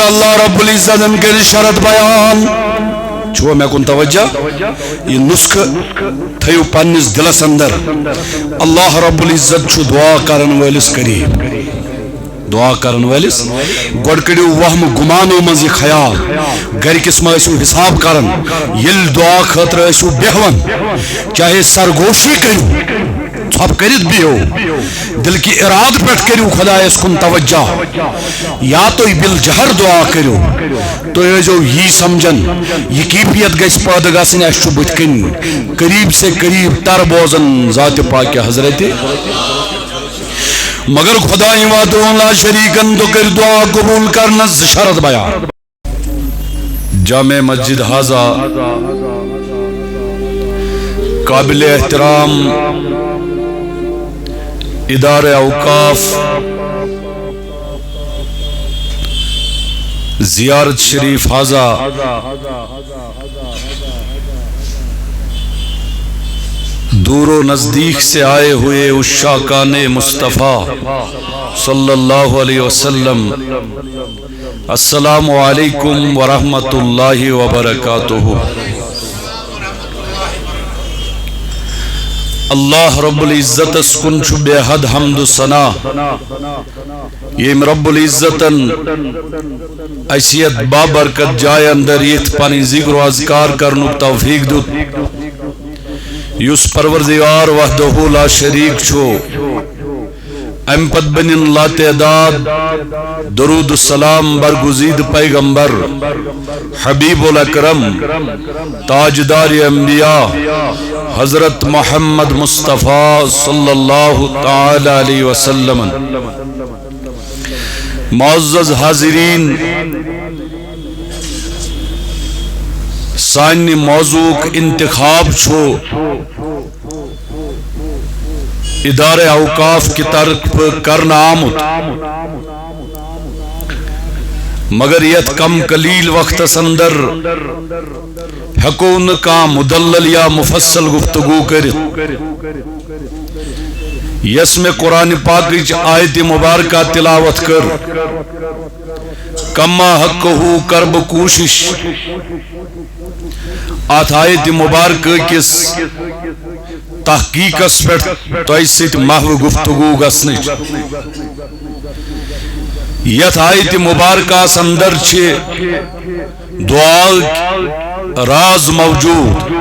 اللہ رب العزت کر شرط بیان چھو میں کن توجہ یہ نسخ تھیو پنس دلس اندر اللہ رب العزت چھو دعا کرن والس قریب دعا کرن والس گوڑ کڑیو وہم گمانو مز یہ خیال گرکس ما اسو حساب کرن یل دعا خطر اسو بہون چاہے سرگوشی کرو اب کرت بیو دل کی اراد پٹ کرو خدا اس کن توجہ یا تو بل جہر دعا کرو تو یہ جو یہ سمجھن یہ کیفیت گیس پاد گاسن اشو بتکن قریب سے قریب تر بوزن ذات پاک حضرت مگر خدا وحدہ لا شریکن تو کر دعا قبول کرنا شرط بیان جامع مسجد حاضہ قابل احترام ادارہ اوقاف زیارت شریف حاضہ دور و نزدیک سے آئے ہوئے عشاقان مصطفیٰ صلی اللہ علیہ وسلم السلام علیکم ورحمۃ اللہ وبرکاتہ اللہ رب العزت اسکن چھو بے حد حمد و ثنا یہ رب العزتن ایسیت بابرکت جائے اندر یہ پانی ذکر و اذکار کرنک توفیق دو یس پروردگار وحدہ لا شریک چھو ام پت بنن لا تعداد درود السلام برگزید پیغمبر حبیب الاکرم تاجدار انبیاء حضرت محمد مصطفیٰ صلی اللہ تعالی علیہ وسلم معزز حاضرین سانی موضوع انتخاب چھو ادارہ اوقاف کی طرف کرنا آمد مگر یت کم قلیل وقت اندر حکون کا مدلل یا مفصل گفتگو کرت یس میں قرآن پاک آیت مبارکہ تلاوت کر کما حقہ کرب کوشش آت آیت مبارکہ کس تحقیق اس پر تو ایسیت محو گفتگو گسنچ یت آیت مبارکہ سندر چھے دعا راز موجود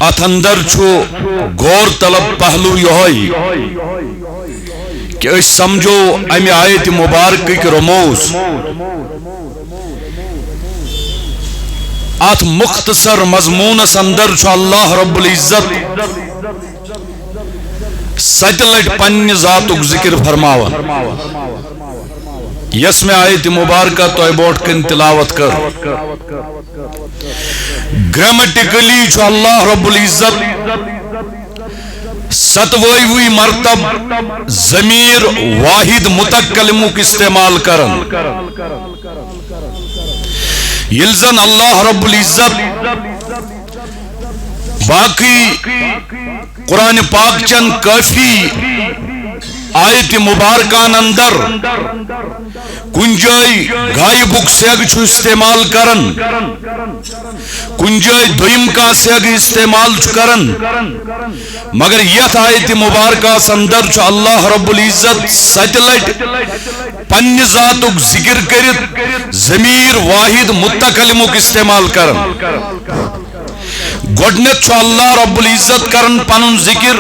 ات اندر چھو غور طلب پہلو یہوئی کہ اس سمجھو امی آیت مبارکہ کی رموز ات مختصر مضمون اندر چھو اللہ رب العزت ستلٹ پنی ذاتک ذکر فرماون یس میں آیت مبارکہ تو ایبوٹ کن تلاوت کر گرامیٹیکلی چھو اللہ رب العزت ستوئی مرتب ضمیر واحد متکلمک استعمال کرن یلزن اللہ رب العزت باقی قرآن پاک چند کافی آیت مبارکان اندر کنجائی غائبک سیگ چھو استعمال کرن کنجائی دویم کا سیگ استعمال چھو کرن مگر یہ آیت مبارکہ اندر چھو اللہ رب العزت ستلٹ پن ذاتک ذکر کرت ضمیر واحد متکلمک استعمال کرن گوڑنت چھو اللہ رب العزت کرن پنن ذکر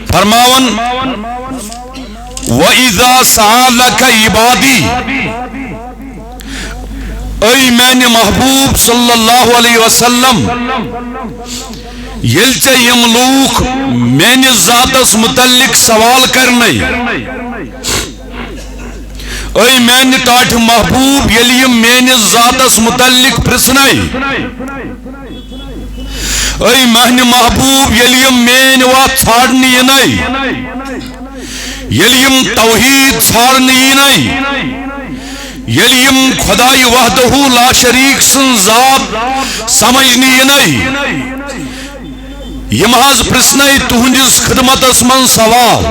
فرماون وَإِذَا سَعَالَكَ عِبَادِي اے میں محبوب صلی اللہ علیہ وسلم یلچہ یم لوگ میں ذاتس متعلق سوال کرنے اے میں ٹاٹ محبوب یلیم میں ذاتس متعلق پرسنے اے مہن محبوب یلیم میں وات چھاڑنی نہیں یلیم توحید چھاڑنی نہیں یلیم خدای وحدہ لا شریک سن ذات سمجھنی نہیں یم حض پرسنے تہندس خدمت اسمن سوال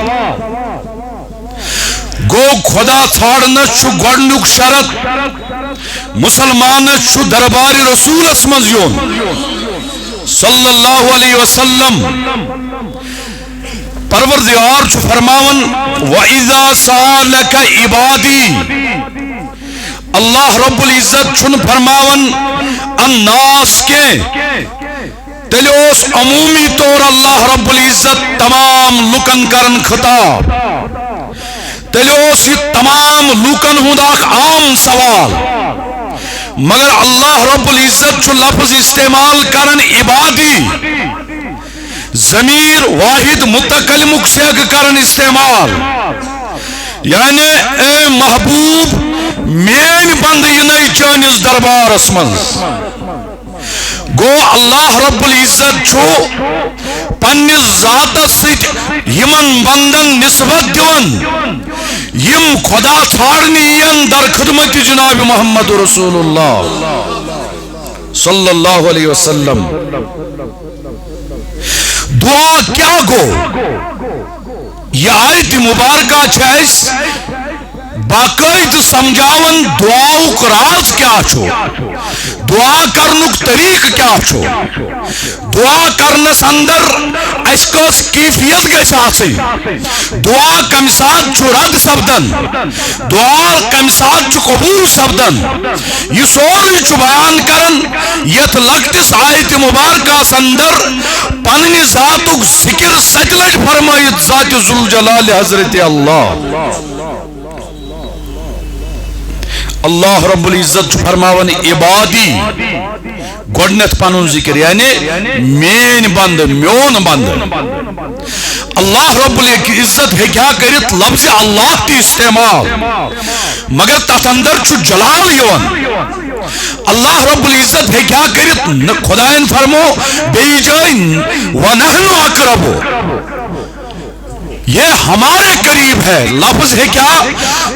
گو خدا ژھانڈنس گۄڈنیُک شرط مسلمانس دربار رسولس مز یون صلی اللہ علیہ وسلم. پروردگار فرماون وَإِذَا سَأَلَكَ عِبَادِي. اللہ رب العزت چھن فرماون الناس کے تیل اس عمومی طور اللہ رب العزت تمام لکن کرن خطاب تیل اس یہ تمام لکن ہند اخ عام سوال مگر اللہ رب العزت چھو لفظ استعمال کرن عبادی ضمیر واحد متکلمک سیگ کرن استعمال یعنی اے محبوب مین بند ینائی چانس دربار اسمن گو اللہ رب العزت چھو پنیس ذات سیت یمن بندن نسبت دیون یم خدا ژھانڈنی ین در خدمت جناب محمد رسول اللہ صلی اللہ علیہ وسلم. دعا کیا گو یہ آیت مبارکہ چھائس باقاعد سمجھاون دعاؤک راز کیا چھو دعا کرنک طریق کیا چھو دعا کرنس اندر اس کس کیفیت گیس آسی دعا کم ساتھ چھو رد سبدن دعا کم ساتھ چھو قبول سبدن یہ سوری چھو بیان کرن یت لگتس آیت مبارکہ اندر پننی ذاتک ذکر سجلج فرمائیت ذات ذوالجلال حضرت اللہ. اللہ رب العزت فرماون عبادی گوڑنت پانون ذکر یعنی مین بند میون بند. اللہ رب العزت ہے کیا کرت لفظ اللہ تی استعمال مگر تات اندر چھو جلال یون. اللہ رب العزت ہے کیا کرت خداین فرمو بے جائن وَنَحْنُ أَقْرَبُ یہ ہمارے قریب ہے لفظ ہے کیا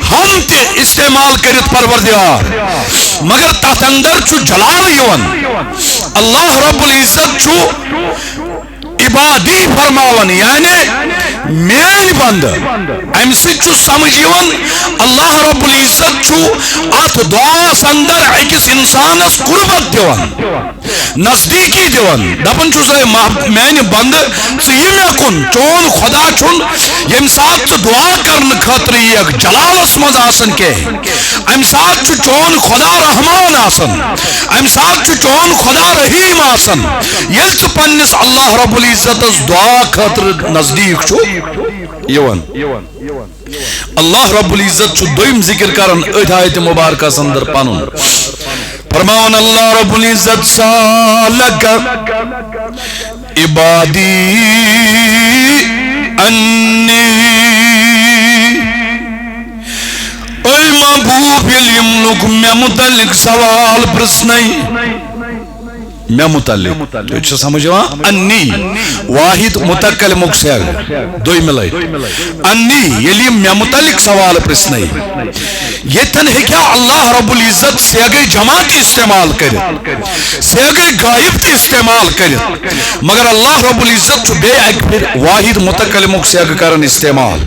ہم تے استعمال کرت پروردگار مگر تحت اندر چھو جلال یون. اللہ رب العزت چھو عبادی فرماون یعنی مین بند ام سے چھو سمجھ یون اللہ رب العزت چھو ات دعا اندر اکس انسانس قربت دیون نزدیکی دیون دپن چھو سے مین بند سے یہ میں کن چون خدا چھن یم ساتھ چھو دعا کرن خاطر یک جلال اسمد آسن کے ام ساتھ چھو چون خدا رحمان آسن ام ساتھ چھو چون خدا رحیم آسن یل چھو پنس اللہ رب العزت اس دعا خاطر نزدیک چھو یون. اللہ رب العزت چھو دویم ذکر کرن ایت مبارکہ سندر پانون فرماون اللہ رب العزت سالک عبادی انی اے محبوب علم لوگ میں متعلق سوال پرسنائی میں متعلق تو سمجھوا انی واحد متکلمک سیگ دوئی ملائی انی یلی میں متعلق سوال پرسنائی یہ تن ہے کیا اللہ رب العزت سیگے جماعت استعمال کرے سیگے غائب تی استعمال کرے مگر اللہ رب العزت چھو بے ایک پھر واحد متکلمک سیگ کرن استعمال.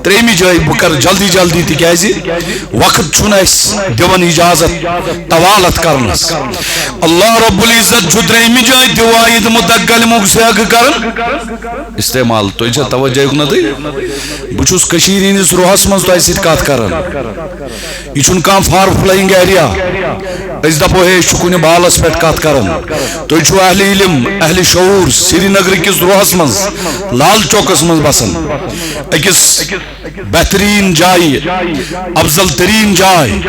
تریمی جائی بکر جلدی جلدی تی کیازی وقت چھونا اس دیون اجازت توالت کرنس. اللہ رب العزت چھو تریمی جائی دی واحد متکلمک سیگ کرن استعمال. تو اچھا توجہ اکنا دی بچوس کشیرین اس روحس منز تو ایسی کات کرن یہ چھن کام فار فلائنگ ایریا اس دپو ہے شکون بالس پیٹ کات کرن تو چھو اہل علم اہل شعور سری نگر کس روحس منز لال چوکس منز بسن اکس بہترین جائی افضل ترین جائی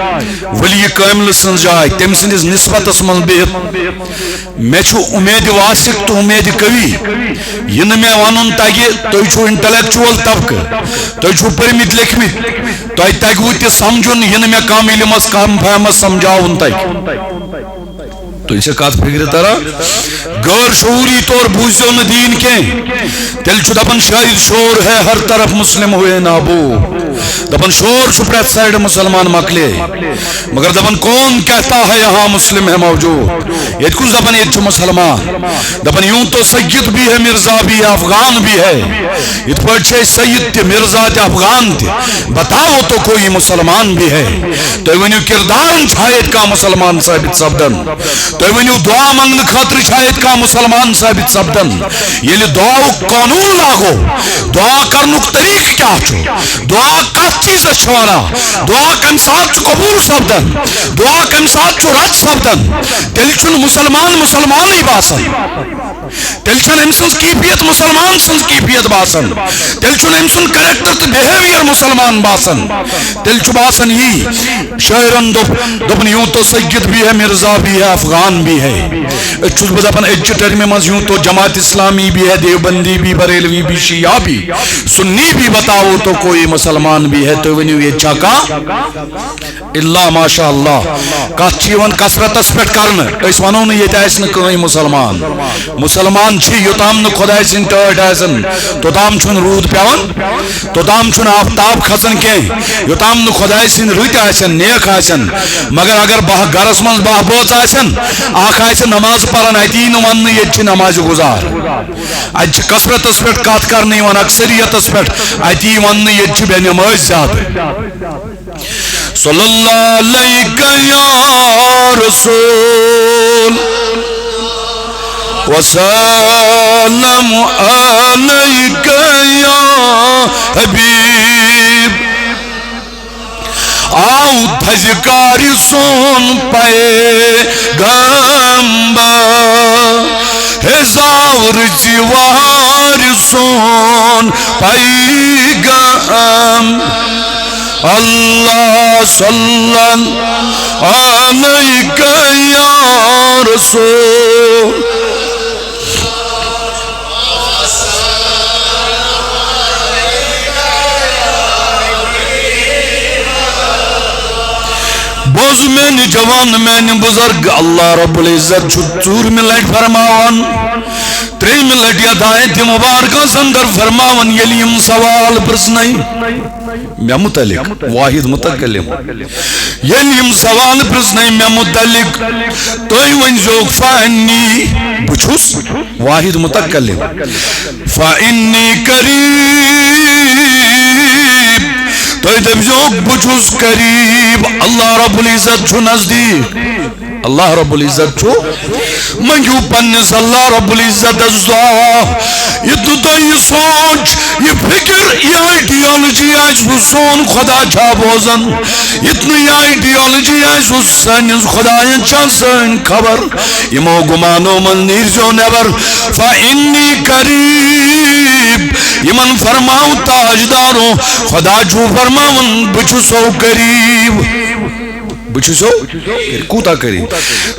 ولی کامل سن جائی تم سنس نسبت اسمن بہت میں چھو امید واسق تو امید قوی ین میں وانون تاکہ تو چھو انٹلیکچوال طبقہ تو چھو پرمت لکھمت تو تاکہ تی سمجھن ین میں کام علمس کام فہمس سمجھاؤن تاکہ تو اسے کات فکر ترہ غیر شعوری طور بوزیو ندین کے تل چھو دپن شاید شور ہے ہر طرف مسلم ہوئے نابو دپن شور چھ پریت سائڈ مسلمان مکلے مگر دپن کون کہتا ہے یہاں مسلم ہے موجود یہ کچھ دپن یہ چھ مسلمان دپن یوں تو سید بھی ہے مرزا بھی ہے افغان بھی ہے یہ پڑھے سید تے مرزا تے افغان تے بتاؤ تو کوئی مسلمان بھی ہے تو ونیو کردار شاید کا مسلمان ثابت سبدن تو ونیو دعا منگن خاطر شاید کا مسلمان ثابت سبدن یہ دعا قانون لاگو دعا کرنک طریق کیا چھو دعا کس چیز چھوانا دعا کم ساتھ قبول سبدن دعا کم ساتھ رد سبدن تیلچن مسلمان ہی باسن تیلچن امسن کیفیت مسلمان سن کیفیت باسن تیلچن امسن کریکٹر تو بیہیویر مسلمان باسن تیلچ باسن ہی شاعرن دپن یوں تو سید بھی ہے مرزا بھی ہے افغان بھی ہے چھوٹ بدپن ایجٹر میں مز یوں تو جماعت اسلامی بھی ہے دیوبندی بھی بریلوی بھی شیعہ بھی سنی بھی بتاؤ تو کوئی مسلمان بھی ہے تو ونیو یہ چاکا اللہ ماشاءاللہ کات چیون کسرت اسپیٹ کرن اس ونو نے یہ تیسن کوئی مسلمان چھی یوتام نو خدای سن ٹرٹ ایسن تو تام چھن رود پیون تو تام چھن آفتاب کھسن کے یوتام نو خدای سن رویت ایسن نیک ایسن مگر اگر گرس من باہ بوز ایسن آخ ایسن نماز پرن ایتین ون یہ چھ نماز گزار اج کسرت اسپیٹ کات کرنی ون اکثریت اسپیٹ ایتی ون یہ چھ بے نماز زیادہ صلی اللہ علیہ یا رسول وسلم علیک یا حبیب آؤ دھجکاری سون پیغمبر ہزار جوار سون پیغمبر اللہ صلی علیک یا رسول بوز میں نے جوان میں نے بزرگ اللہ رب العزت چھتور میں لائٹ فرماون تری میں لٹ یا دائیں مبارکہ سندر فرماون یلیم سوال پرسنائی میں متعلق واحد متکلم یلیم سوال پرسنائی میں متعلق توئی ونزوک فانی بچھوس واحد متکلم فانی قریب توئی دبزوک بچھوس قریب اللہ رب العزت چھو نزدیک اللہ رب العزت چھو منجو پنس اللہ رب العزت ازدہ یہ تو یہ سوچ یہ فکر یہ آئیڈیالوجی آئیس وہ سون خدا چھا بوزن اتنی آئیڈیالوجی آئیس وہ سنس خدا چھا سن خبر یہ مو گمانو من نیرزو نیبر فإنی قریب یہ من فرماؤ تاجدارو خدا چھو فرماؤن بچو سو قریب بچو سو کوتا کری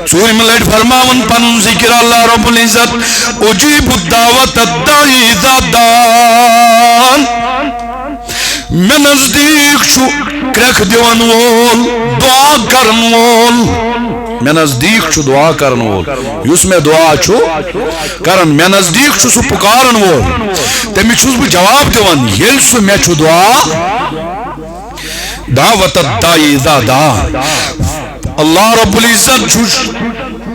سوری ملائٹ فرماون پنن ذکر اللہ رب العزت اجیب الدعوت الدعی اذا دان میں نزدیک چھو کرک دیون وول دعا کرن وول میں نزدیک چھو دعا کرن وول یس میں دعا چھو کرن میں نزدیک چھو سو پکارن وول تمی چھوز بھی جواب دیون یل سو میں چھو دعا دعوت الدائی اذا دان اللہ رب العزت چھوش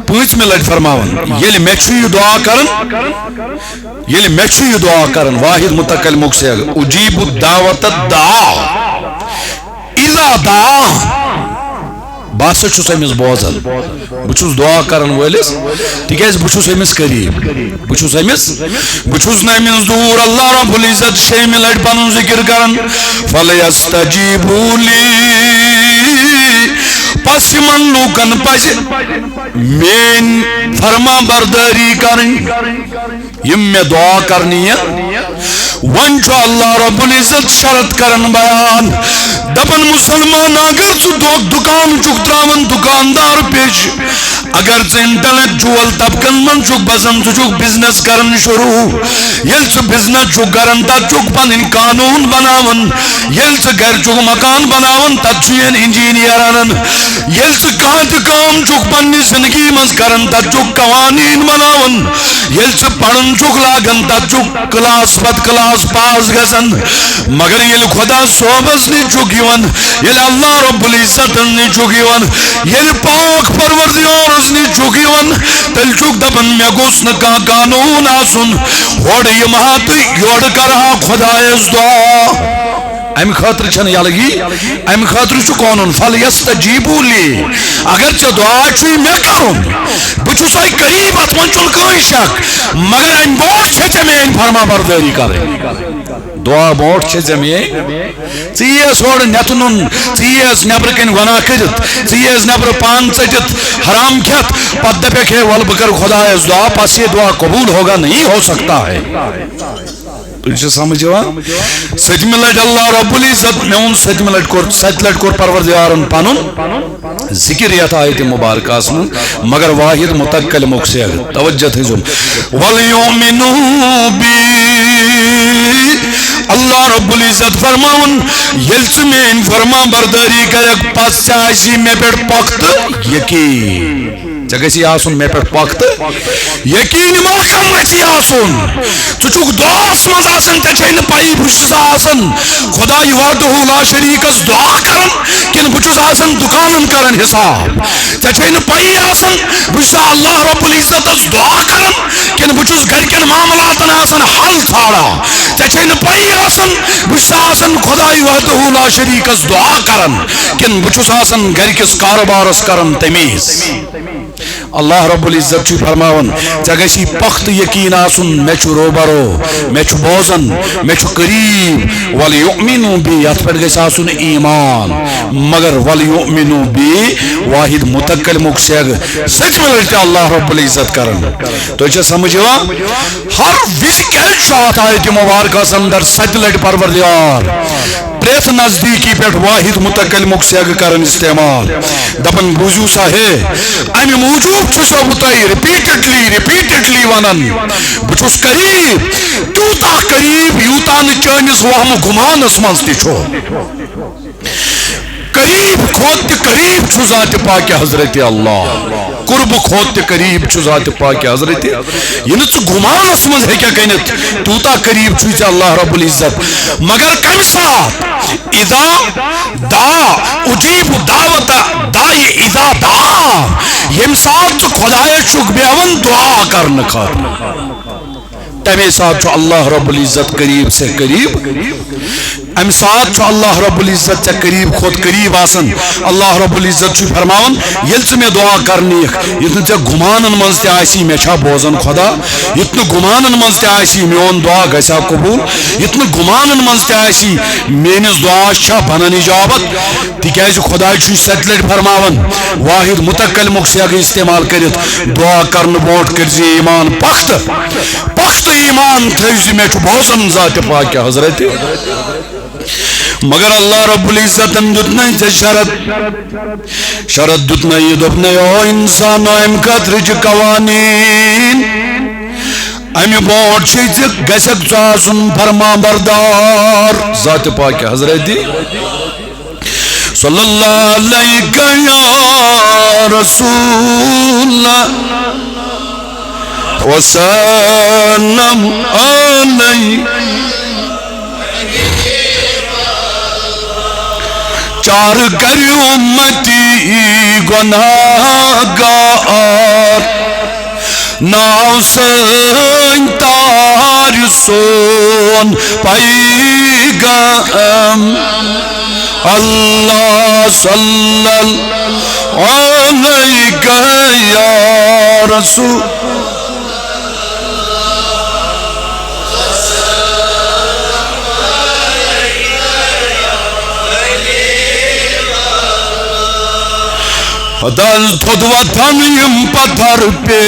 پوچھ میں لٹ فرماون یلی میں چھو یہ دعا کرن یلی میں چھو یہ دعا کرن واحد متقل مک سے اجیب الدعوت الدعا اذا دان باسا چھو سیمیز بوزن بچوز دعا کرن ویلیس تکیز بچوز سیمیز قریب بچوز سیمیز بچوز نیمیز دور اللہ رب العزت شیمی لٹ پانون ذکر کرن فَلَيَسْتَجِيبُوا لِي پس من لوکن پس مین فرما برداری کرن یم میں دعا کرنی ہے ونچو اللہ رب العزت شرط کرن بیان دپن مسلمان اگر تو دکان چک تراون دکاندار پیش اگر انٹلیکچوئل طبقن من بسان بزنس کرن شروع یل بزنس کران تک پن قانون بناون یل گھر مکان بناون تک انجینئر انان یل کام پنہ زندگی من کران تک قوانین بناون یل پڑھن لاگان تک کلاس پت کلاس پاس گژھان مگر یل خدا صوبس نش یل اللہ رب العزت نش یل پاک پروردگارس نش تیل دپان مے گوس نا قانون آسن ہوڑ یمہا تو یور کرہا خدایس دعا ام خاطر چھن یلگی ام خاطر قانون فل یستجیبوا لی اگر ژے دعا چھُے مے کرُن بہٕ چھُس تۄہہِ قریب اتھ منٛز چھُنہٕ کٕہٕنۍ شک مگر امہِ برونٛٹھ چھے ژےٚ میٲنۍ فرما بردٲری کرٕنۍ دعا برونٛٹھ چھے ژےٚ میٲنۍ ژٕ یییس ہورٕ نٮ۪تہٕ ژٕ یییس نیبرٕ کَنۍ گۄناہ کٔرِتھ ژٕ یییس نیبرٕ پان ژٔٹِتھ حرام کھٮ۪تھ پتہٕ دپکھ ہے ول بہٕ کرٕ خدایس دعا پس یہ دعا قبول ہوگا نہیں ہو سکتا ہے تجھے سمجھ ستمہ لٹ اللہ رب العزت میون ستمہ لٹ ست لٹ کور پروردگارن پنن ذکر یتھ آیت مبارکہ من مگر واحد متکلمک سے توجہ تھزم وَلْيُؤْمِنُوا بِي اللہ رب العزت فرماون یل ژٕ میٲنۍ فرما برداری کرکھ پس آسی مے پٮ۪ٹھ پختہٕ یقین ژےٚ گژھی آسُن مے پٮ۪ٹھ پختہٕ یقین محکم گژھی آسُن ژٕ چھُکھ دعاس منٛز آسان ژےٚ چھے نہٕ پَیی بہٕ چھُس آسان خداے وحدہ لا شریٖکس دعا کران کِنہٕ بہٕ چھُس آسان دُکانن کران حساب ژےٚ چھے نہٕ پَیی آسان بہٕ چھُسا اللہ رب العزتس دعا کران کِنہٕ بہٕ چھُس گرِکٮ۪ن معاملاتن آسان حل ژھانڈان ژےٚ چھے نہٕ پَیی آسان بہٕ چھُسا آسان خداے وحدہ لا شریٖکس دعا کران کِنہٕ بہٕ چھُس آسان گرِکِس کاروبارس کران تمیٖز اللہ رب العزت چھ فرماون ژےٚ گژھی پختہٕ یقین آسُن مےٚ چھُ روبرو مےٚ چھُ بوزان مےٚ چھُ قریب وَلْيُؤْمِنُوا بِی یتھ پٮ۪ٹھ گژھِ آسُن ایمان مگر وَلْيُؤْمِنُوا بِی واحد متکلمُک سیگ سٔتمہِ لٹہِ تہِ اللہ رب العزت کران تۄہہِ چھا سمجھ یِوان ہر وِزِ کیٛازِ چھُ اتھ آیتہِ مبارکس اندر ستہِ لٹہِ پروردگار پریت نزدیکی پہ واحد متکلمک سیگ کرن استعمال دپن بوزیو سا ہے امہ موجود چھسو بہ تہ ریپیٹڈلی ونان بہ چھس قریب تیوتاہ قریب یوتاہ نہ چٲنِس وہم گمانس منٛز تہِ چھُ قریب کھوت تہ قریب چھُ ذات پاک حضرت اللہ قرب کھوت تہ قریب چھُ ذات پاک حضرت یہ نہ ژٕ گمانس منٛز ہیٚکہِ کٔنِتھ تیوتاہ قریب چھُے ژےٚ اللہ رب العزت مگر کمہِ ساتہٕ اذا دعا اجیب دعوت دائی اذا دعا ییٚمہِ ساتہٕ ژٕ خۄدایس چھُکھ بیہوان دعا کرنہٕ خٲطرٕ تمے ساتھ چھُ اللہ رب العزت قریب سے قریب ام ساتھ چھُ اللہ رب العزت ژےٚ قریب کھوت قریب آسان اللہ رب العزت چھُ فرماون ییٚلہِ ژٕ مےٚ دعا کرنیکھ یُتھ نہٕ ژےٚ گُمانن منٛز تہِ آسی مےٚ چھا بوزان خدا یُتھ نہٕ گُمانن منٛز تہِ آسی میون دعا گژھِ قبوٗل یُتھ نہٕ گُمانن منٛز تہِ آسی میٲنِس دعاس چھا بنان اجابت تِکیازِ خداے چھُ ستہِ لٹہِ فرماون واحد متکلمُک سیگ استعمال کٔرِتھ دعا کرنہٕ برونٛٹھ کٔرۍ زِ ایمان پختہٕ ایمان تھٲیِو زِ مےٚ چھُ بوزان ذاتِ پاک حضرت مگر اللہ رب العزت دتن شرط دتن یہ دپن او انسان ام خاطر قوانین امہ برونٛٹھ گژھکھ ژٕ آسُن فرما بردار ذات پاک حضرت صلی اللہ علیہ یا رسول وسلم علیہ چار کر امتی گناہ گار ناو سن تار سون پیغام اللہ صلی اللہ علیہ یا رسول دل تھود وطن یم پتھر پہ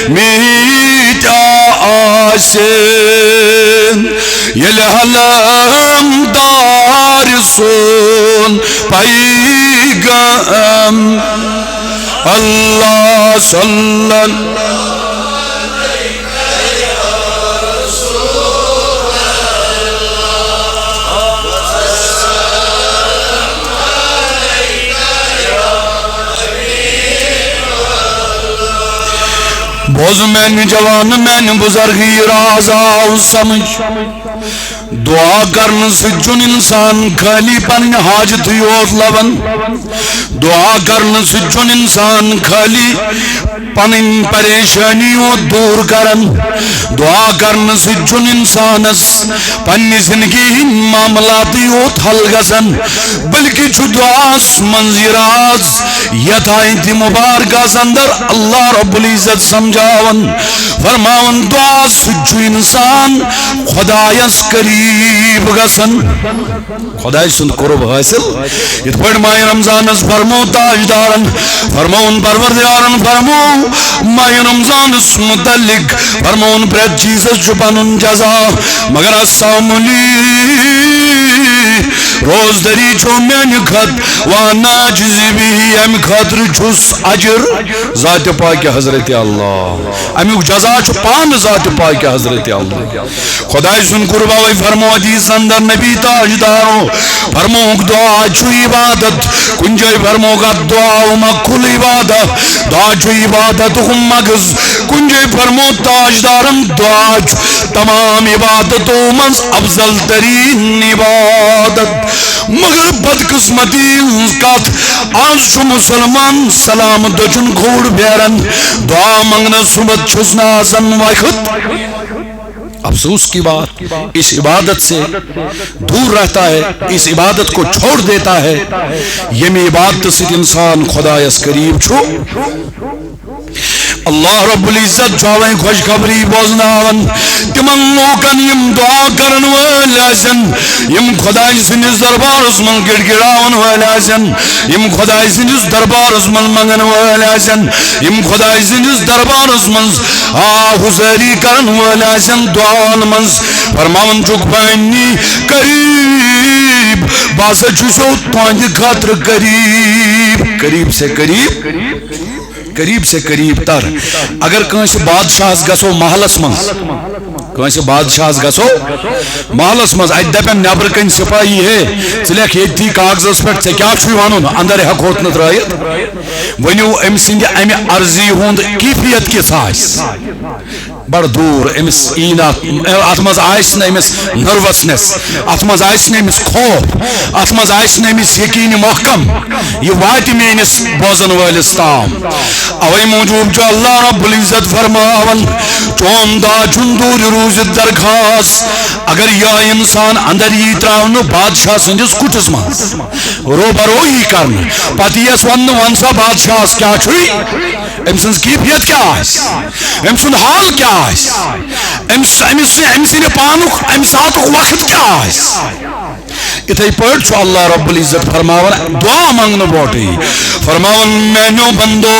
میٹا آسن یل حلم دار سون پیغام اللہ صلی اللہ بوز میں جوان میں بزرگی راز آؤ سمجھ دعا کرنے سے جن انسان خالی پن حاجت یوت لبن دعا کرنے سے جن انسان خالی پن پریشانی دور کرن دعا کرنے سے جن انسانس پنی زندگی معاملات حل گژھن بلکہ چھ دعاس منزراز یتائیں مبارکہ اندر اللہ رب العزت سمجھاون فرماون دعاس چھ انسان خدایس قریب گژھن خدای سند قرب حاصل یت پڑ ماہ رمضان فرمو تاجدارن فرمون پروردگارن فرمو ماہ رمضان متعلق فرمون پریت چیزس چھ پنن جزا مگر السلام روز دری چھو میان خط وانا جزی بھی ام خاطر چھس اجر ذات پاک حضرت اللہ امیک جزا چھو پان ذات پاک حضرت اللہ خدای سن قرباوی فرمو حدیث اندر نبی تاجدارو فرمو دعا چھو عبادت کنجائی فرمو گا دعا مکل عبادت دعا چھو عبادت مگز کنجائی فرمو تاجدارم دعا چھو تمام عبادتوں منز افضل ترین عبادت مگر بدقسمتی کت آج چھو مسلمان سلام دچن گھوڑ بیرن دعا منگنا صبح چھسنا آزن وقت افسوس کی بات اس عبادت سے دور رہتا ہے اس عبادت کو چھوڑ دیتا ہے یمی عبادت سے انسان خدایس قریب چھو اللہ رب العزت جاویں خوشخبری بوزناون تمن لوکن یم دعا کرن ویلاسن یم خدای سنس دربارس من گڑگڑاون ویلاسن یم خدای سنس دربارس من منگن ویلاسن یم خدای سنس دربارس من حضری کرن ویلاسن دعاون من فرماون چک پانی قریب باسا چسو تانج خاطر قریب قریب سے قریب قریب سے قریب تر اگر کنس بادشاہ گسو محلس من کنس بادشاہ گسو محلس من ات دپن نبر کن سپاہی ہے ثلک یتی کاغذس پہ ے کیا ون اندر ہیکوت نا ترائت ونیو ام سند امہ عرضی ہند کیفیت کس آس بڑ دور امس این ات مز آس امس نروسنس ات مز آس امس خوف ات مز آس امس یقین محکم یہ وات میانس بوزن ولس تام اوے موجود جو اللہ رب العزت فرماون چون دا چون دور روزت درخواست اگر یا انسان اندر یہ تراؤن بادشاہ سندس کٹس من روبروئی کرن پتی یس ون سا بادشاہ کیا چھوئی ام سن کیفیت کیا آس ام سن حال کیا آس ام سن پانک ام ساتھ وقت کیا آس اتھائی پڑھ چھو اللہ رب العزت فرماون دعا مانگنا بوٹی فرماون مینو بندو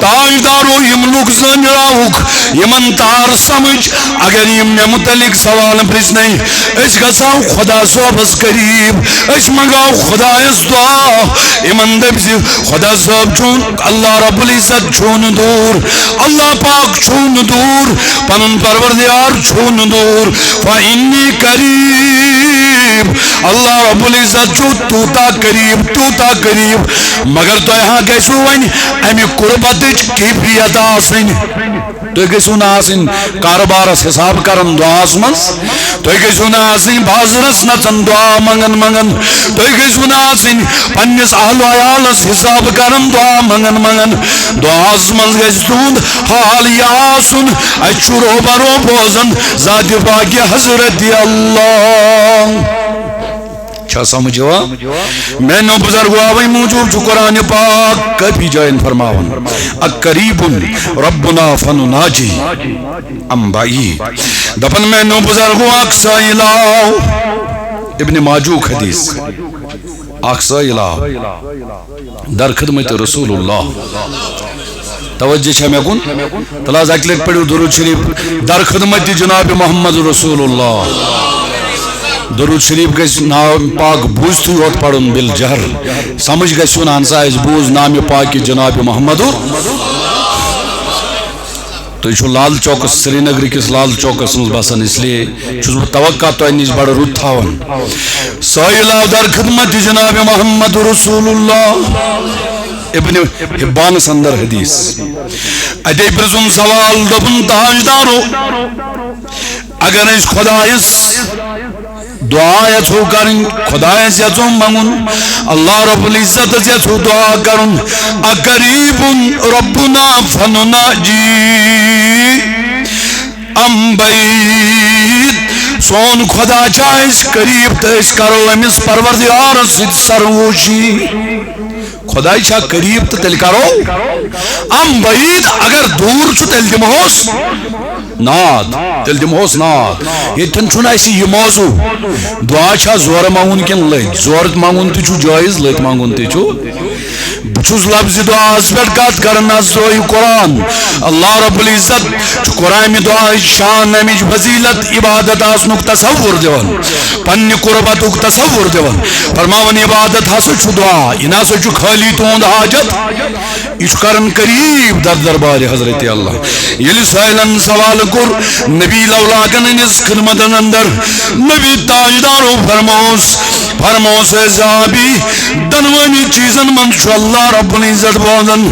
تاجدارو یم لوگ زنراؤک یمن تار سمجھ اگر یم میں متعلق سوال پرسنے اس گساو خدا صوبس قریب اس منگاو خدا اس دعا یمن دبزی خدا صوب چون اللہ رب العزت چون دور اللہ پاک چون دور پنن پروردگار چون دور فإنی قریب اللہ رب العزت چھو توتا قریب مگر تو یہاں گیسو ون امی قربت کیفیت آسن تو گیسو نا آسن کاربارس حساب کرن دعاس منز تو گیسو نا آسن بازرس نچن دعا منگن تو گیسو نا آسن پنیس اہل و عیالس حساب کرن دعا منگن دعاس منز گیسون حال یاسن اچھو رو برو بوزن ذات پاکی حضرت اللہ اچھا سمجھوا میں نو بزرگ آوائی موجود جو قرآن پاک کبھی جائن فرماون اقریب ربنا فنناجی ام بائی دفن میں نو بزرگ اقصا الہ ابن ماجوک حدیث اقصا الہ در خدمت رسول اللہ توجہ چھے میں کن تلاز اکلیٹ پڑھو درود شریف در خدمت جناب محمد رسول اللہ درود شریف گژھِ نام پاک بوٗزتھٕے یوت پرُن بِل جہر سمجھ گژھِ یُن اہن سا اَسہِ بوٗز نامہِ پاکہِ جناب محمدُر تُہۍ چھُو لال چوکس سری نگر کِس لال چوکس منٛز بسان اس لیے چھُس بہٕ توقع تۄہہِ نِش بڑٕ رُت تھاوان سٲیِل آو در خدمت جناب محمد رسول اللہ ابن حبانس اندر حدیث اتے پرژھُن سوال دوٚپُن تاجدارو اگر أسۍ خۄدایس دعا یژھو کرٕنۍ خۄدایس یژھو منگُن اللہ رب العزتس یژھو دعا کرُن اقریبُن ربنا فنناجی ام بعید سون خدا چھا أسۍ قریب تہٕ أسۍ کرو أمِس پروردگارس سۭتۍ سرگوشی خدای چھا قریب تہٕ تیٚلہِ کرو ام بعید اگر دوٗر چھُ تیٚلہِ دِمہوس ناد تیٚلہِ دِمہوس ناد ییٚتٮ۪ن چھُنہٕ اَسہِ یہِ موضوع دعا چھا زورٕ منٛگُن کِنہٕ لٔتۍ زورٕ منٛگُن تہِ چھُ جٲیز لٔتۍ منٛگُن تہِ چھُ بہٕ چھُس لفظِ دعاہس پٮ۪ٹھ کتھ کران حظ سوے قرآن اللہ رب العزت چھُ قرآنہِ دعاہٕچ شان امِچ فضیلت عبادت آسنُک تصور دِوان پننہِ قربتُک تصور دِوان فرماوان عبادت ہسا چھُ دعا یہِ نسا چھُ خٲلی تُہُنٛد حاجت یہ کرن قریب در دربار حضرت اللہ یل سائلن سوال کور نبی لولاکن ہندس خدمتن اندر نبی تاجدارو فرموس زابی دنوانی چیزن من چھو اللہ رب العزت بوزن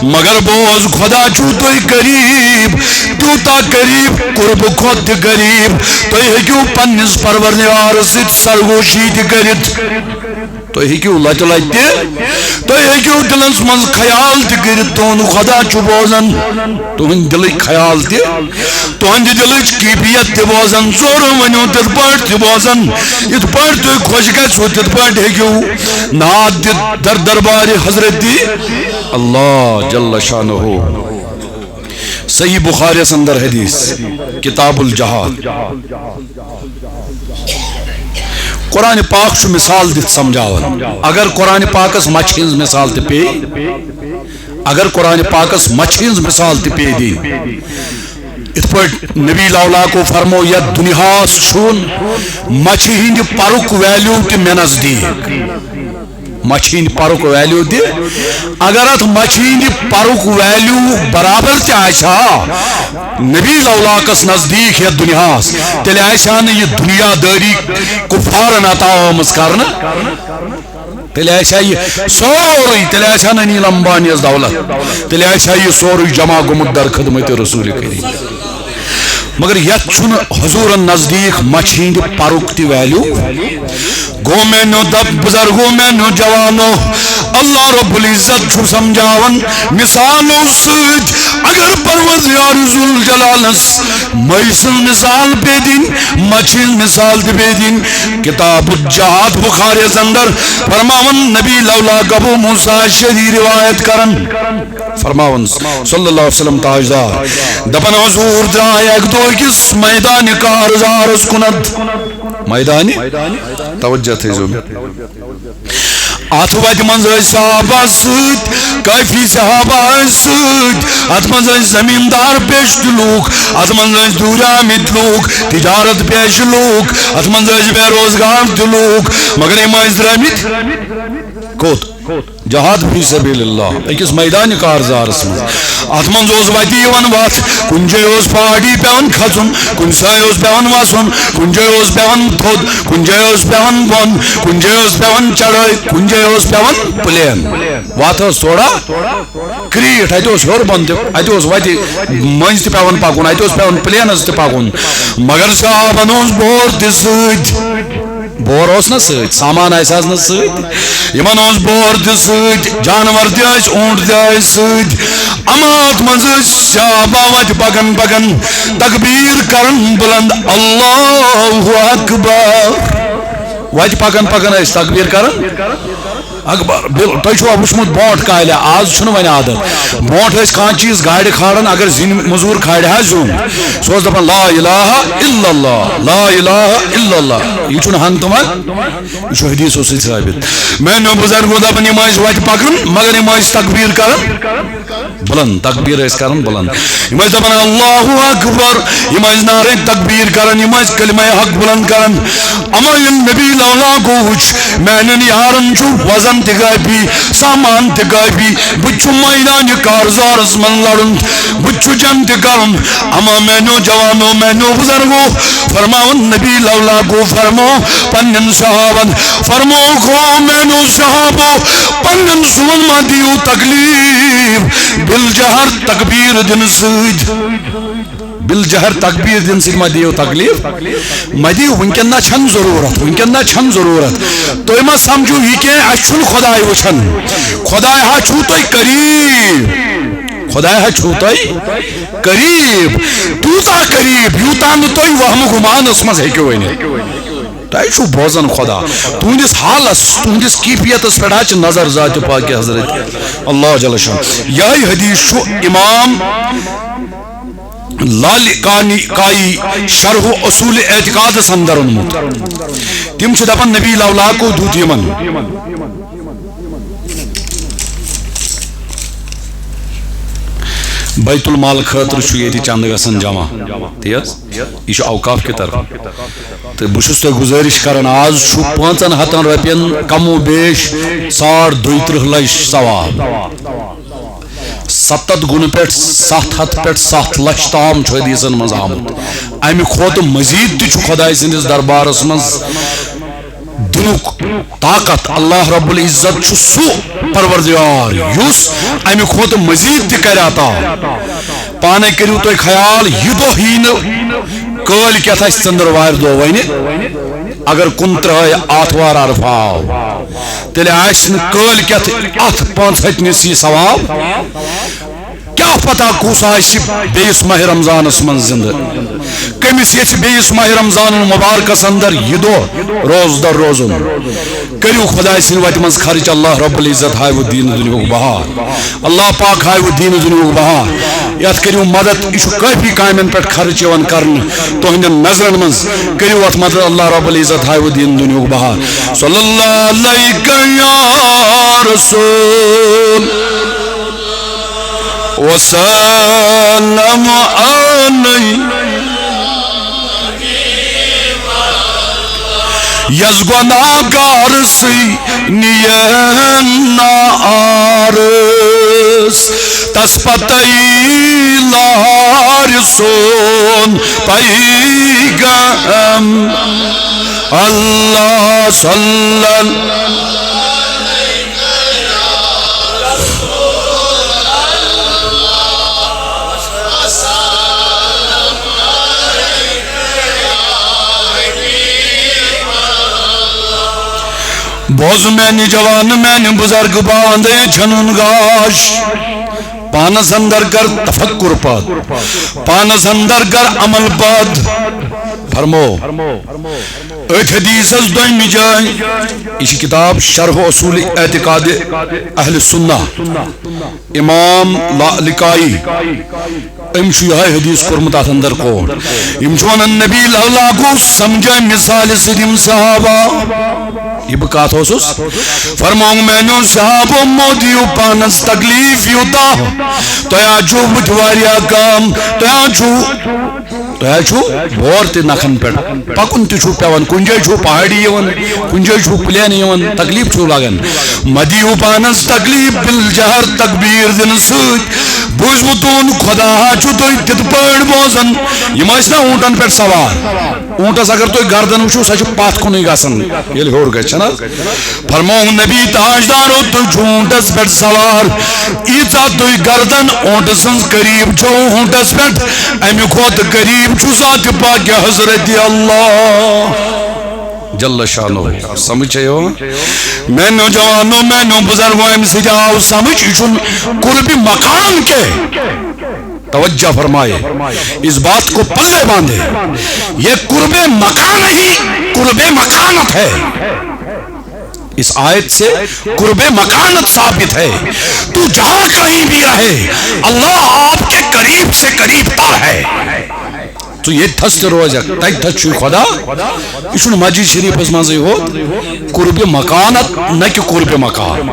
مگر بوز خدا چھو توی قریب توتا قریب قرب خود قریب توی ہکیو پنس پروردگار ست سرگوشی تی کرت توی ہکیو لچ تے توی ہکیو دلنس من خیال تی کرت تون خدا چھو بوزن تون دل خیال تی تون دلچ کیفیت تی بوزن زور ونیو تت پاٹ تی بوزن ات پاٹ توی خوش گھو تت پاٹ ہکیو ناد در دربار حضرت دی اللہ جل شانہ صحیح بخاری اندر حدیث کتاب الجہاد قرآن پاک چھو مثال دت سمجھاون اگر قرآن پاکس مچھ ہنز مثال تے پے اگر قرآن پاکس مچھ ہنز مثال تے پے دی ات پٹ نبی لولا کو فرمو یا دنیاس چھون مچھ ہند پرک ویلیو تے میں نزدیک مچھین پرک ویلیو دی اگر ات مچھین پرک ویلیو برابر تے آشا نبی لولاکس نزدیک یا دنیاس تیلے آشا نے یہ دنیا داری کفارن عطا آمز کرنا تیلے آشا یہ سوری تیلے آشا نے نیل امبانی از دولت تیلے آشا یہ سوری جمع گمت در خدمت رسول کریم مگر یت چھن حضور نزدیک مچھین پرک تی ویلیو گو میں نو دب بزرگو میں نو جوانو اللہ رب العزت چھو سمجھاون مثالو سج اگر پروردگار ذل جلالس میسن مثال پہ دین مچھل مثال دے دین کتاب الجہاد بخاری اندر فرماون نبی لولا گبو موسیٰ شہی روایت کرن فرماون صلی اللہ علیہ وسلم تاجدار دپن حضور درائے ایک دو کس میدان کارزارس کند میدانی توجہ تھے زوم آتھ وقت منظر صحابہ سید کافی صحابہ سید آتھ منظر زمیندار پیش لوگ آتھ منظر دورا مت لوگ تجارت پیش لوگ آتھ منظر بے روزگار لوگ مگر ایمائز درامت کوت جہاد فی سبیل اللہ ایکس میدان کارزارس میں آتمن زوز ویتی ون وات کنجے اوز پہاڑی پیون کھچن کنسے اوز پیون واسن کنجے اوز پیون تھود کنجے اوز پیون بون کنجے اوز پیون چڑھائی کنجے اوز پیون پلین وات اوز تھوڑا کریٹ ایت اوز ہور بند ایت اوز ویتی منز تی پیون پاکون ایت اوز پیون پلین از تی پاکون مگر صحابن اوز بور تی سید بور اوز نا سید سامان ایساز نا سید یمن اوز بور تی سید جانور تی ایس اونٹ تی ایس سید امات منز صحابہ وجہ پکن پکن تکبیر کرن بلند اللہ اکبر وجہ پکن پکن ایس تکبیر کرن اکبر تھی چھو وچمت برونٹ کالہ آز چھُنہٕ وۄنۍ عادت برونٹ ٲسۍ کانٛہہ چیٖز گاڑِ کھالان اگر زِنۍ موٚزوٗر کھالہِ ہا زیُن سُہ اوس دپان لا الہ الا اللہ لا الہ الا اللہ یہ چھُنہٕ ہن تہٕ منٛگ یہ چھُ حدیثو سۭتۍ ثٲبت میانیو بزرگو دپان یِم ٲسۍ وتہِ پکان مگر یِم ٲسۍ تکبیٖر کران بلند تکبیٖر ٲسۍ کران بلند یِم ٲسۍ دپان اللہ اکبر یِم ٲسۍ نعرے تکبیٖر کران یِم ٲسۍ کلمہ حق بلند کران اما ییٚلہِ نبی لولا گو وٕچھ میانٮ۪ن یارن چھُ وزن تہِ کٲفی سامان تہِ کٲفی بہٕ چھُ میدانہِ کارزارس منٛز لڑُن بہٕ چھُ جنگ تہِ کرُن اما میانیو جوانو میانیو بزرگو فرماون نبی لولا گو فرمو پنن صحابن فرمو گو میانیو صحابو پنن زون ما دیو تکلیف بالجہر تکبیر دن سۭتۍ بالجہر تکبیر دن سۭتۍ ما دیو تکلیف ما دیو ونکٮ۪ن نا چھن ضرورت ونکٮ۪ن نا چھن ضرورت تُہۍ ما سمجھو یہِ کینٛہہ اسہِ چھُنہٕ خۄداے وٕچھان خۄداے ہا چھُو تُہۍ قریب خۄداے ہا چھُو تُہۍ قریب تیوٗتاہ قریب یوٗتاہ نہٕ تُہۍ وہمہٕ گُمانس منٛز ہیٚکِو ؤنِتھ تۄہہِ چھُو بوزان خۄدا تُہنٛدِس حالس تُہنٛدِس کیفیتس پٮ۪ٹھ حظ چھِ نظر ذاتِ پاکِ حضرت اللہ جل شان یہے حدیث چھُ امام لالکائی شرح اصول اعتقادس اندر اونمت تم چھ دپان نبی لولا کو دھوت یمن بیت المال خاطر چھُ ییٚتہِ چند گژھان جمع تی حظ یہ چھُ اوقاف کی طرف تہٕ بہٕ چھُس تۄہہِ گُزٲرِش کران آز چھُ 500 رۄپین کم و بیش 32 لچھ ثواب 7 گُنہٕ پٮ۪ٹھ 700 پٮ۪ٹھ 7 لچھ تام چھُ حدیثن منٛز آمُت امہِ کھۄتہٕ مزید تہِ چھُ خۄداے سٕنٛدِس دربارس منٛز دنُک طاقت اللہ رب العزت چھُ سُہ پروردگار یُس امہِ کھۄتہٕ مزید تہِ کرِ عطا پانے کٔرِو تُہۍ خیال یہِ دۄہ یی نہٕ کٲلۍ کٮ۪تھ آسہِ ژٔنٛدٕروارِ دۄہ وۄنۍ اگر 29 آتھوار عرفہ آو تیٚلہِ آسہِ نہٕ کٲلۍ کٮ۪تھ اتھ 500 یہِ ثواب کیا پتہ کُس آسہِ بیٚیِس ماہ رمضانس منٛز زندٕ کٔمِس یژھِ بیٚیِس ماہ رمضان مبارکس اندر یہِ دۄہ روزدر روزُن کٔرِو خۄداے سٕنٛدِ وتہِ منٛز خرچ اللہ رب العزت ہاوِ دیٖنہٕ دُنیہُک بہار اللہ پاک ہاوِ دیٖنہٕ دُنیہُک بہار یتھ کٔرِو مدد یہِ چھُ کٲفی کامٮ۪ن پٮ۪ٹھ خرچ یِوان کرنہٕ تُہنٛدٮ۪ن نظرن منٛز کٔرِو اتھ مدد اللہ رب العزت ہاوِ دیٖنہٕ دُنیہُک بہار صلی اللہ علیہ یا رسول وسلم علی یس گناہگار سی نیان نارس تس پتائی لار سون پیغام اللہ صلی اللہ بوز میں جوان میں بزرگ باندھے جھنون گاش پانس اندر کر تفکر پاد پانس اندر کر عمل پاد فرمو ایک حدیث از دوئی جائے اسی کتاب شرح اصول اعتقاد اہل سنہ امام لالکائی امشو یہ حدیث کرمت آت اندر کون امشوان النبی لولا کو سمجھے مثال سدیم صحابہ یہ بکات ہو سوس فرماؤں میں نو صحابوں مودیو پانس تکلیف یوتا تو یا جو بٹواریا کام تو یا چھو بورتی نخن پیٹ پاکن تی چھو پیوان کنجے چھو پہاڑی یون کنجے چھو پلین یون تکلیف چھو لگن مدیو پانس تکلیف بالجہر تکبیر دن سوچ بوزمتون خدا چھو توی تت پڑ بوزن یہ مجھنا اونٹن پیٹ سوار اونٹس اگر توی گردن وچھو سچ پات کو نہیں گاسن یہ لہور گئے چھنا فرماؤں نبی تاجدارو تو اونٹس پیٹ سوار ایتا توی گردن اونٹسن قریب چھو اونٹس پیٹ امی خود قریب چھو ذات پاک حضرت اللہ جل شانو سمجھے ہو میں نو جوانو میں نو بزرگوں ام سے جاؤ سمجھ چھن قرب مقام کے توجہ فرمائے اس بات کو پلے باندھے یہ قرب مقام ہی قرب مکانت ہے اس آیت سے قرب مکانت ثابت ہے. تو جہاں کہیں بھی رہے اللہ آپ کے قریب سے قریب تر ہے. تو یہ تھست روزہ تک تھس خدا یہ مسجد شریف مزے ہو قرب مکانت نہ کہ قرب مکان.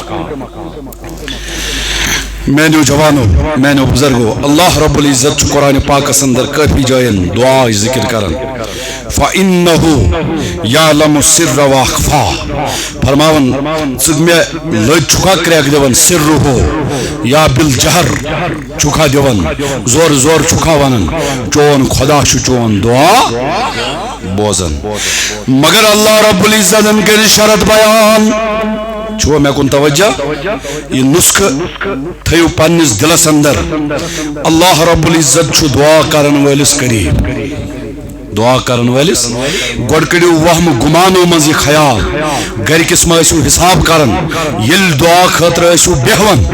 میں نے جوانو میں نے بزرگو اللہ رب العزت قرآن پاک اندر کافی جائن دعا ذکر کرن فَإِنَّهُ يَعْلَمُ السِّرَّ وَأَخْفَى فرماون ژٕ مےٚ لٔج چھُکھا کرٛٮ۪کھ دِوان سِرُّہو یا بالجہر چھُکھا دِوان زور زور چھُکھا ونان چون خدا چھُ چون دعا بوزان. مگر اللہ رب العزتن کٔرِ شرط بیان. چھو میں کن توجہ یہ نسخہ تھیو پنس دلس اندر. اللہ رب العزت چھو دعا کرن ویلس قریب. دعا کرن ویلس گوڑ کڑیو وہم گمانو مز یہ خیال گرکس ما اسو حساب کرن یل دعا خاطر اسو بہون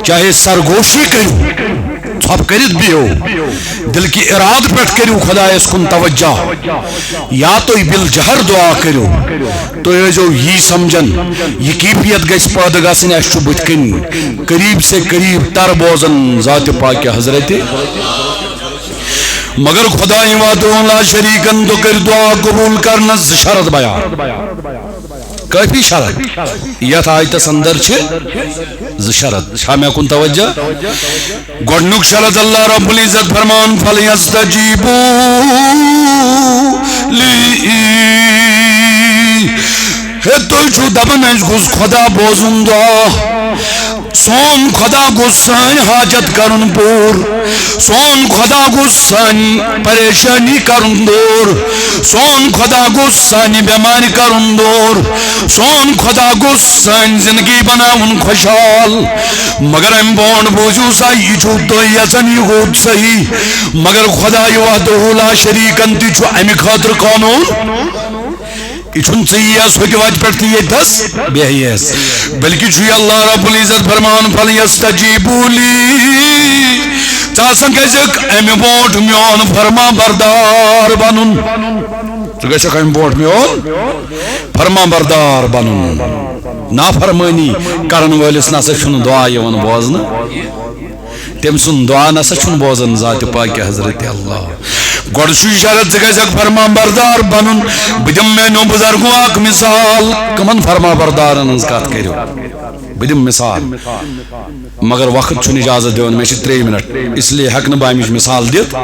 چاہے سرگوشی کرو ژھپ کرت بہو دل کی اراد پٹ کرو خدا اس کن توجہ یا تو بالجہر دعا کرو تو ایزو یہ سمجھن یہ کیفیت گیس پاد گاسن اس چھو بت کن قریب سے قریب تر بوزن ذات پاک حضرت. مگر خدا وحدہ لا شریکن تو کر دعا قبول کرنا شرط بیان کافی شرط یت آیتس اندر چھ شرط چھا میں کن توجہ گۄڈنیُک شرط اللہ رب العزت فرمان فَلْيَسْتَجِيبُوا لِي ہے تو چھو دبن اس گز خدا بوزن دعا سون خدا گو سان حاجت کرن پور سون خدا گو سانی پریشانی کرن دور سون خدا گو سانی بیماری کرن دور سون خدا گو سان زندگی بناون خوشحال. مگر ام بون بوجو سا یہ چھو تو یسن یہ گود صحیح مگر خدا وحدہ لا شریکن تی چھو امی خاطر قانون یہ چھن سیاس ہو کے واج پڑھتی یہ دس بیہیس بلکہ چھوئی اللہ رب العزت فرمان فَلْيَسْتَجِيبُوا لِي چاسن کیسک امی بوٹ میون فرما بردار بنن تو کیسک امی بوٹ میون فرما بردار بنن نافرمانی کرن ویلس ناسا چھن دعا یون بوزن تم سن دعا ناسا چھن بوزن ذات پاک حضرت اللہ. گوڑ شو شرط زکیسک فرما بردار بنن بدم میں نو بزرگو آک مثال کمن فرما بردارن انزکات کریو بدم مثال مگر وقت چھن اجازت دیون میں 3 منٹ اس لیے حق نبا امیش مثال دیت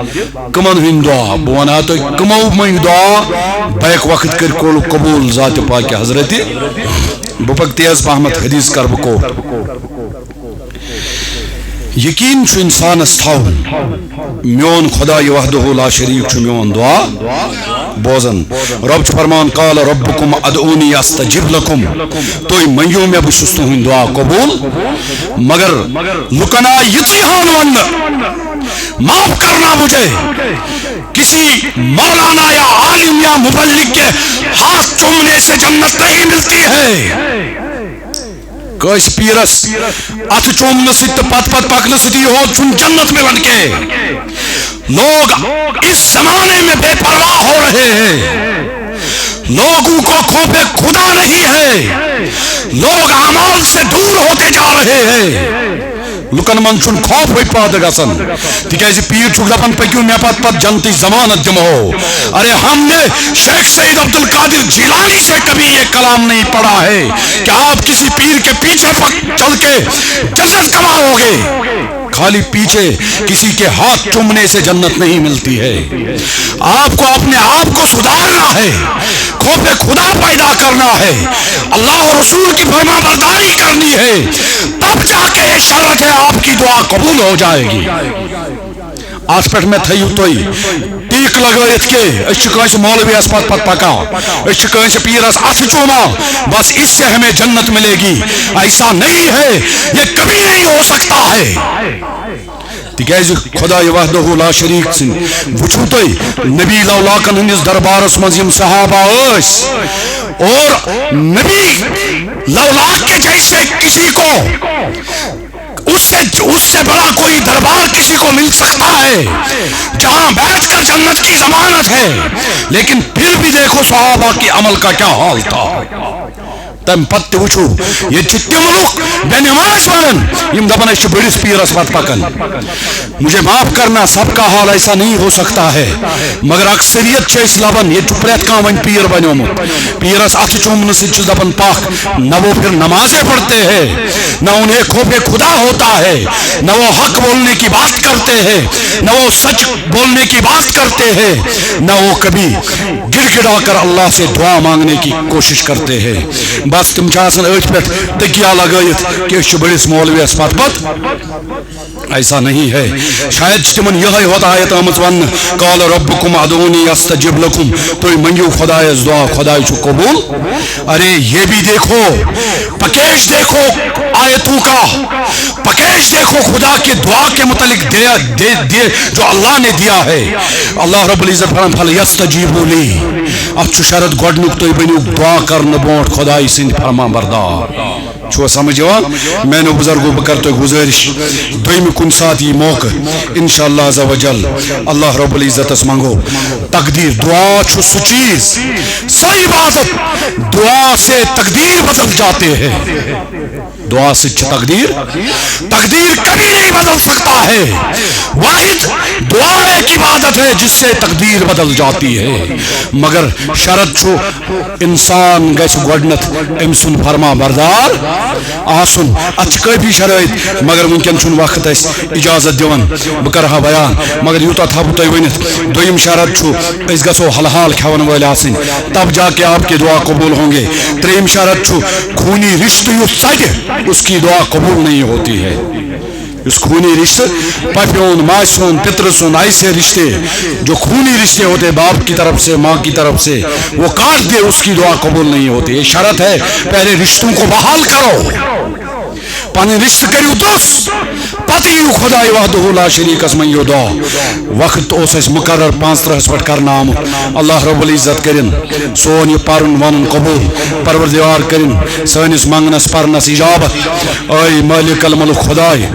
کمن ہن دعا بوانا تو کمو میں دعا بیک وقت کر کول قبول ذات پاک حضرت بپک تیز پاہمت حدیث کر بکو. یقین چھو انسان استھاون میون خدا وحدہ لا شریک چھو میون دعا بوزن. رب چھو فرمان قال ربکم ادعونی استجب لکم تو منیو میں بشستو ہوں دعا قبول مگر لکنا یتیحان ون معاف کرنا مجھے کسی مولانا یا عالم یا مبلغ کے ہاتھ چومنے سے جنت نہیں ملتی ہے. کس پیرس ات چومن ست پت پت پکن ست ہو چھن جنت ملن کے. لوگ اس زمانے میں بے پرواہ ہو رہے ہیں لوگوں کو خوف خدا نہیں ہے لوگ اعمال سے دور ہوتے جا رہے ہیں لکن من چھن خوف ہوئی پاد گسن تکیازِ پیر چھک دپن پکیو میں پت پت جنتی ضمانت دمو. ارے ہم نے شیخ سید عبد القادر جیلانی سے کبھی یہ کلام نہیں پڑھا ہے کہ آپ کسی پیر کے پیچھے چل کے جنت کماؤ گے. خالی پیچھے کسی کے ہاتھ چومنے سے جنت نہیں ملتی ہے. آپ کو اپنے آپ کو سدھارنا ہے خوف خدا پیدا کرنا ہے اللہ اور رسول کی فرما برداری کرنی ہے تب جا کے یہ شرط ہے آپ کی دعا قبول ہو جائے گی. آج پہ میں تھیو توئی ٹیک لگائیت کے اس کنس مولوی اس پت پت پکا اس کنس پیرس اس چوما بس اس سے ہمیں جنت ملے گی. ایسا نہیں ہے یہ کبھی نہیں ہو سکتا ہے. تکیاز خدا وحدہ لا شریک سن وچھو توئی نبی لولاکن ہندس دربارس مزیم صحابہ اس اور نبی لولاک کے جیسے کسی کو اس سے بڑا کوئی دربار کسی کو مل سکتا ہے جہاں بیٹھ کر جنت کی ضمانت ہے. لیکن پھر بھی دیکھو صحابہ کی عمل کا کیا حال تھا. تم پتہ وچھو یہ تم لوگ بے نماز ونان یم دپان اس بڑس پیرس پت پکان. مجھے معاف کرنا سب کا حال ایسا نہیں ہو سکتا ہے مگر اکثریت اس لبان یہ پریت کان ون پیر بنیومت. پیرس اتھ چومنے سے دپان پاک نہ وہ پھر نمازیں پڑھتے ہیں نہ انہیں خوف خدا ہوتا ہے نہ وہ حق بولنے کی بات کرتے ہیں نہ وہ سچ بولنے کی بات کرتے ہیں نہ وہ کبھی گڑ گڑا کر اللہ سے دعا مانگنے کی کوشش کرتے ہیں. بس تم چاہسن اچھ پہ تکیا لگائیت کہ اس بڑس مولویس پت پت. ایسا نہیں ہے. شاید تمن یہ ہوتا آیت آمت ون قال ربکم ادعونی استجب لکم تو منگیو خدایس دعا خدای چھو قبول. ارے یہ بھی دیکھو پیکیج دیکھو آیتوں کا پیکیج دیکھو خدا کی دعا کے متعلق جو اللہ نے دیا ہے. اللہ رب العزت فرمان فلیستجیبوا لی. اتھ شرط گۄڈنیُک تُہۍ بنیو دعا کرنے برونٹھ خدای سٕنٛدۍ فرما بردار. چھو سمجھ یوان؟ میں نے بزرگوں بکر تو گزارش دویم کن ساتھ یہ موقع انشاءاللہ عز و جل اللہ رب العزت اس مانگو. تقدیر دعا چھو سو چیز سو عبادت دعا سے تقدیر بدل جاتے ہیں. دعا سے تقدیر کبھی نہیں بدل سکتا ہے. واحد دعا ایک عبادت ہے جس سے تقدیر بدل جاتی ہے. مگر شرط چھو انسان گیس گوڑنت امسن فرما بردار آسن. اتھ کافی شرائط مگر ممکن چھن وقت اس اجازت دیون بکرہا بیان مگر یوتا تھا بتائی ونت. دویم شرط چھو اس گسو حل حال کھون والے آسن تب جا کے آپ کی دعا قبول ہوں گے. تریم شرط چھو خونی رشتہ یو سج اس کی دعا قبول نہیں ہوتی ہے. اس خونی رشتے پپیون ماسون پترسون ایسے رشتے جو خونی رشتے ہوتے باپ کی طرف سے ماں کی طرف سے وہ کاٹ دے اس کی دعا قبول نہیں ہوتی. یہ شرط ہے پہلے رشتوں کو بحال کرو پانی رشت کریو دوست پتہ یو خدای وحدہ لا شریک اس من یو دعا. وقت اس اس مقرر 35 پٹ کرنا آمد. اللہ رب العزت کرن سون یہ پرن ون قبول پروردگار کرن سانس منگنس پرنس اجابت. اے مالک الملک خدای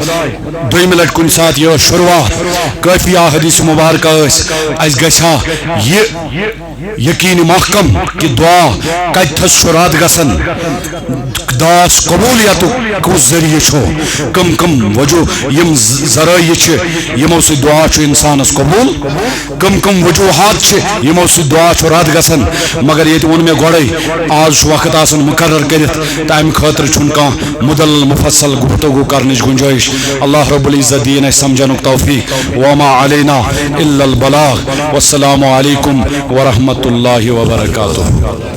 دویم لٹ کن ساتھ یہ شروعات کافی حدیث مبارکہ اس گژھا یہ یقین محکم کہ دعا کتھس شرات گسن داس قبولیت کس ذریعہ چھو کم کم وجو یم ذرائع یمو سے دعا چھو انسانس قبول کم کم وجوہات یمو سے دعا چھو رات گسن. مگر یہ ان میں گوڑی آج وقت آسن مقرر کرت تم خاطر چھن کان مدل مفصل گفتگو کرنچ گنجائش. اللہ رب العزت دین سمجھنک توفیق وما علینا الا البلاغ. والسلام علیکم ورحمۃ اللہ وبرکاتہ.